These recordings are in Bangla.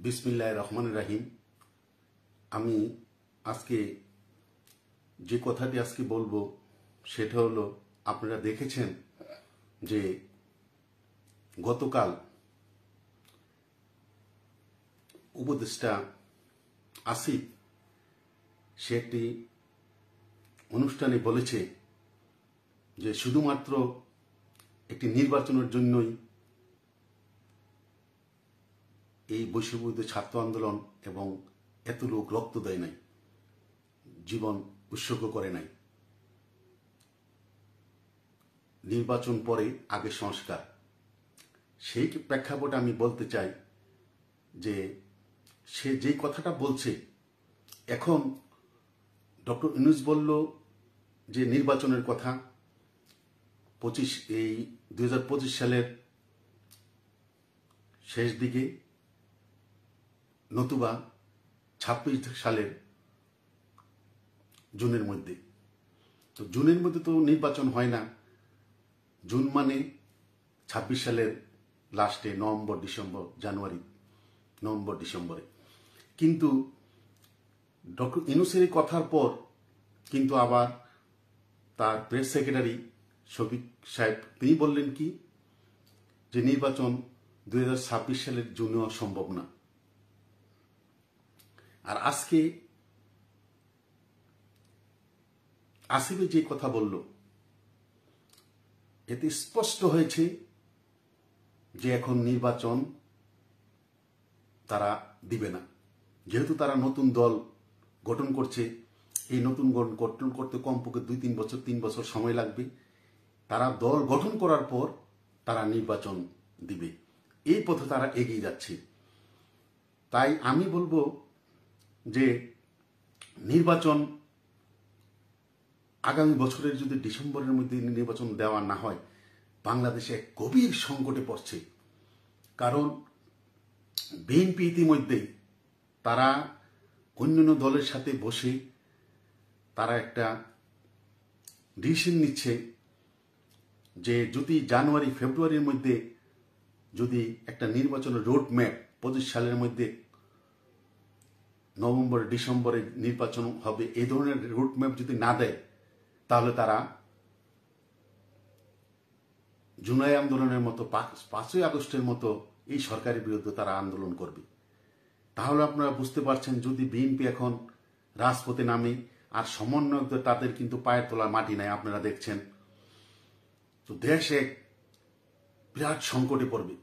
বিসমিল্লাহির রহমানির রহিম। আমি আজকে যে কথাটি আজকে বলবো সেটা হলো, আপনারা দেখেছেন যে গতকাল উপদেষ্টা আসিফ সে একটি অনুষ্ঠানে বলেছে যে শুধুমাত্র একটি নির্বাচনের জন্যই এই বৈষম্যবিরোধী ছাত্র আন্দোলন এবং এত লোক রক্ত দেয় নাই, জীবন উৎসর্গ করে নাই। নির্বাচন পরে আগে সংস্কার। সেই প্রেক্ষাপটে আমি বলতে চাই যে সে যেই কথাটা বলছে, এখন ডক্টর ইউনূস বলল যে নির্বাচনের কথা 2025 সালের শেষ দিকে নতুবা 26 সালের জুনের মধ্যে। তো জুনের মধ্যে তো নির্বাচন হয় না। জুন মানে 26 সালের লাস্টে, নভেম্বর ডিসেম্বরে। কিন্তু ডক্টর ইউনূসের কথার পর কিন্তু আবার তার প্রেস সেক্রেটারি শফিক সাহেব তিনি বললেন কি, যে নির্বাচন 2026 সালের জুনেও সম্ভব না। আর আজকে আসিফে যে কথা বলল, এতে স্পষ্ট হয়েছে যে এখন নির্বাচন তারা দিবে না। যেহেতু তারা নতুন দল গঠন করছে, এই নতুন গঠন করতে কমপক্ষে 3 বছর সময় লাগবে। তারা দল গঠন করার পর তারা নির্বাচন দিবে, এই পথে তারা এগিয়ে যাচ্ছে। তাই আমি বলবো যে নির্বাচন আগামী বছরের যদি ডিসেম্বরের মধ্যে নির্বাচন দেওয়া না হয়, বাংলাদেশে এক গভীর সংকটে পড়ছে। কারণ বিএনপি ইতিমধ্যেই তারা অন্যান্য দলের সাথে বসে তারা একটা ডিসিশন নিচ্ছে যে যদি জানুয়ারি ফেব্রুয়ারির মধ্যে যদি একটা নির্বাচনের রোড ম্যাপ 25 সালের মধ্যে নভেম্বর ডিসেম্বরে নির্বাচন হবে, এই ধরনের রুট ম্যাপ যদি না দেয়, তাহলে তারা জুলাই আন্দোলনের মতো 5ই আগস্টের মতো এই সরকারের বিরুদ্ধে তারা আন্দোলন করবে। তাহলে আপনারা বুঝতে পারছেন, যদি বিএনপি এখন রাজপথে নামে আর সমন্বয়কদের তাদের কিন্তু পায়ের তোলার মাটি নাই, আপনারা দেখছেন, তো দেশ এক বিরাট সংকটে পড়বে।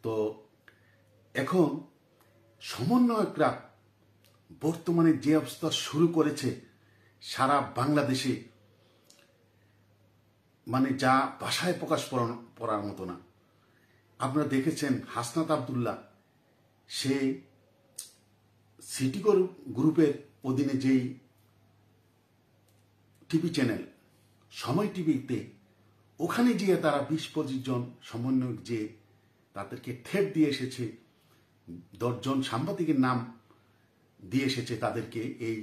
তো এখন সমন্বয়করা বর্তমানে যে অবস্থা শুরু করেছে সারা বাংলাদেশে, মানে যা ভাষায় প্রকাশ করার মতো না। আপনারা দেখেছেন হাসনাত আব্দুল্লাহ সে সিটি গ্রুপের অধীনে যেই টিভি চ্যানেল সময় টিভিতে, ওখানে গিয়ে তারা 20-25 জন সমন্বয়ক যে তাদেরকে ঠেট দিয়ে এসেছে, 10 জন সাংবাদিকের নাম দিয়ে এসেছে, তাদেরকে এই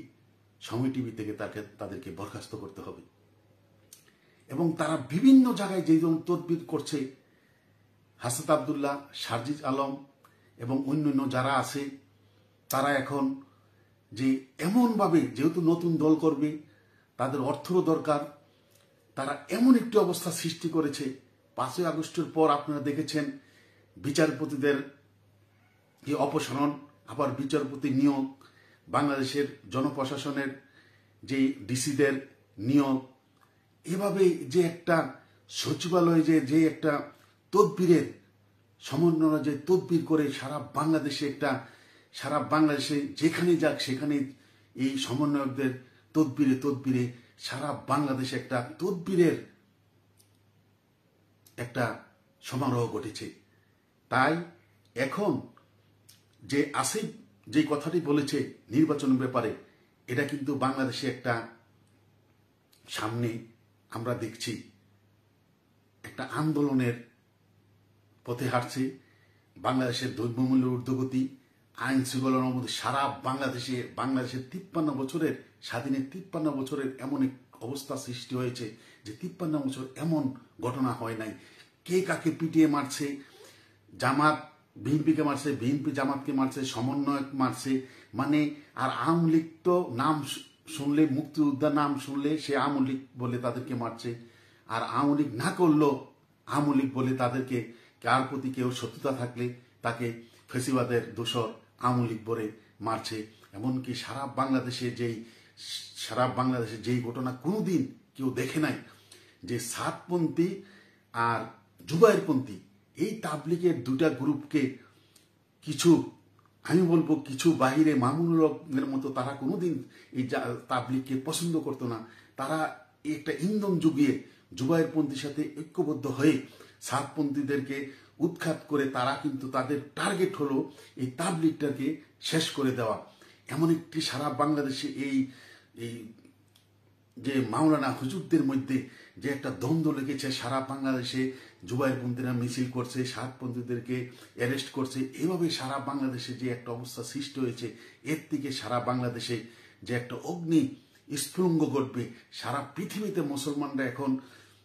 সময় টিভি থেকে তাদেরকে বরখাস্ত করতে হবে। এবং তারা বিভিন্ন জায়গায় যে তদবির করছে, হাসনাত আব্দুল্লাহ, সার্জিস আলম এবং অন্যান্য যারা আছে, তারা এখন যে এমনভাবে, যেহেতু নতুন দল করবে, তাদের অর্থরও দরকার, তারা এমন একটি অবস্থা সৃষ্টি করেছে। 5ই আগস্টের পর আপনারা দেখেছেন বিচারপতিদের যে অপসারণ, আবার বিচারপতি নিয়োগ, বাংলাদেশের জনপ্রশাসনের যে ডিসিদের নিয়োগ, এভাবে যে একটা সচিবালয়ে যে একটা তদবিরের সমন্বয়, যে তদবির করে সারা বাংলাদেশে যেখানে যাক সেখানে এই সমন্বয়কদের তদবিরে সারা বাংলাদেশে একটা তদবিরের একটা সমারোহ ঘটেছে। তাই এখন যে আসিফ যে কথাটি বলেছে নির্বাচনের ব্যাপারে, এটা কিন্তু বাংলাদেশে একটা সামনে আমরা দেখছি একটা আন্দোলনের পথে হাঁটছে। বাংলাদেশের দ্রব্যমূল্যের ঊর্ধ্বগতি, আইন শৃঙ্খলার মধ্যে সারা বাংলাদেশের 53 বছরের স্বাধীনের 53 বছরের এমন এক অবস্থা সৃষ্টি হয়েছে যে 53 বছর এমন ঘটনা হয় নাই। কে কাকে পিটিয়ে মারছে, জামাত বিএনপিকে মারছে, বিএনপি জামাতকে মারছে, সমন্বয়ক মারছে, মানে আর আওয়ামী লীগ তো নাম শুনলে, মুক্তিযোদ্ধার নাম শুনলে সে আওয়ামী লীগ বলে তাদেরকে মারছে, আর আওয়ামী লীগ না করলেও আওয়ামী লীগ বলে তাদেরকে, কার প্রতি কেউ শত্রুতা থাকলে তাকে ফেসিবাদের দোসর আওয়ামী লীগ বলে মারছে। এমনকি সারা বাংলাদেশে যেই ঘটনা কোনোদিন কেউ দেখে নাই, যে সাতপন্থী আর জুবাইরপন্থী এই তাবলিগের দুটা গ্রুপকে কিছু, আমি বলবো কিছু বাহিরে মামুনুল হকের মতো তারা কোনোদিন এই তাবলিগকে পছন্দ করতো না। তারা একটা ইন্ধন জুগিয়ে জুবাইরপন্থীর সাথে ঐক্যবদ্ধ হয়ে সাতপন্থীদেরকে উৎখাত করে তারা কিন্তু তাদের টার্গেট হলো এই তাবলিগটাকে শেষ করে দেওয়া। এমন একটি সারা বাংলাদেশে এই যে মাওলানা হুজুরদের মধ্যে যে একটা দ্বন্দ্ব লেগেছে, সারা বাংলাদেশে জুবাইরপন্থীরা মিছিল করছে, সাতপন্থীদেরকে অ্যারেস্ট করছে, এভাবে সারা বাংলাদেশে যে একটা অবস্থা সৃষ্টি হয়েছে, এর থেকে সারা বাংলাদেশে যে একটা অগ্নি স্ফুলিঙ্গ ঘটবে। সারা পৃথিবীতে মুসলমানরা এখন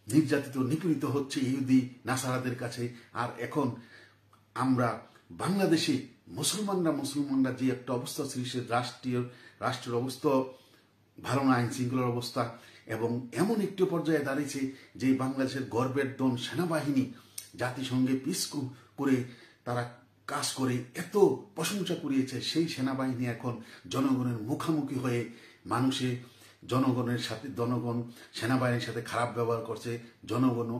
নির্যাতিত নিপীড়িত হচ্ছে ইহুদি নাসারাদের কাছে। আর এখন আমরা বাংলাদেশে মুসলমানরা যে একটা অবস্থা সৃষ্টি, রাষ্ট্রের অবস্থা ভালো না, আইন শৃঙ্খলার অবস্থা, এবং এমন একটি পর্যায়ে দাঁড়িয়েছে যে বাংলাদেশের গর্বের দন সেনাবাহিনী জাতিসংঘে পিস করে তারা কাজ করে এত প্রশংসা কুড়িয়েছে, সেই সেনাবাহিনী এখন জনগণের মুখোমুখি হয়ে জনগণ সেনাবাহিনীর সাথে খারাপ ব্যবহার করছে, জনগণও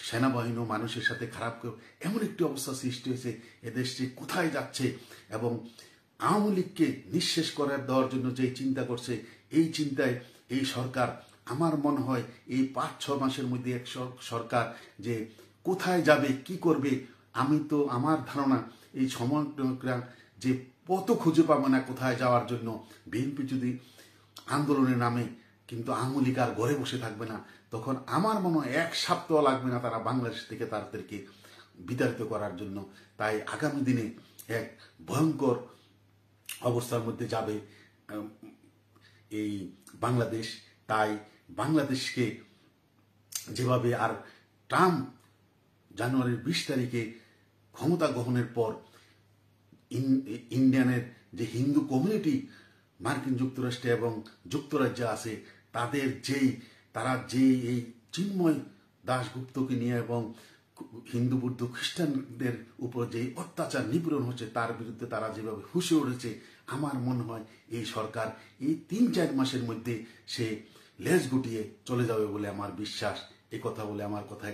সেনাবাহিনী মানুষের সাথে খারাপ করে, এমন একটি অবস্থা সৃষ্টি হয়েছে। এদেশটি কোথায় যাচ্ছে? এবং আওয়ামী লীগকে নিঃশেষ করে দেওয়ার জন্য যে চিন্তা করছে, এই চিন্তায় এই সরকার, আমার মনে হয় এই 5-6 মাসের মধ্যে এক সরকার যে কোথায় যাবে, কি করবে, আমার ধারণা এই সমন্বয়করা যে পথ খুঁজে পাবে না কোথায় যাওয়ার জন্য। বিএনপি যদি আন্দোলনের নামে, কিন্তু আওয়ামী লীগ আর ঘরে বসে থাকবে না, তখন আমার মনে হয় 1 সপ্তাহ লাগবে না তারা বাংলাদেশ থেকে তাদেরকে বিতাড়িত করার জন্য। তাই আগামী দিনে এক ভয়ঙ্কর অবস্থার মধ্যে যাবে এই বাংলাদেশ। তাই বাংলাদেশকে যেভাবে, আর ট্রাম্প জানুয়ারির 20 তারিখে ক্ষমতা গ্রহণের পর ইন্ডিয়ানের যে হিন্দু কমিউনিটি মার্কিন যুক্তরাষ্ট্রে এবং যুক্তরাজ্যে আছে, তারা এই চিন্ময় দাশগুপ্তকে নিয়ে এবং হিন্দু বৌদ্ধ খ্রিস্টানদের উপর যে অত্যাচার নিপীড়ন হচ্ছে তার বিরুদ্ধে তারা যেভাবে হুঁশে উঠেছে, আমার মনে হয় এই সরকার এই 3-4 মাসের মধ্যে সে লেজ গুটিয়ে চলে যাবে বলে আমার বিশ্বাস। এই কথা বলে আমার কথায়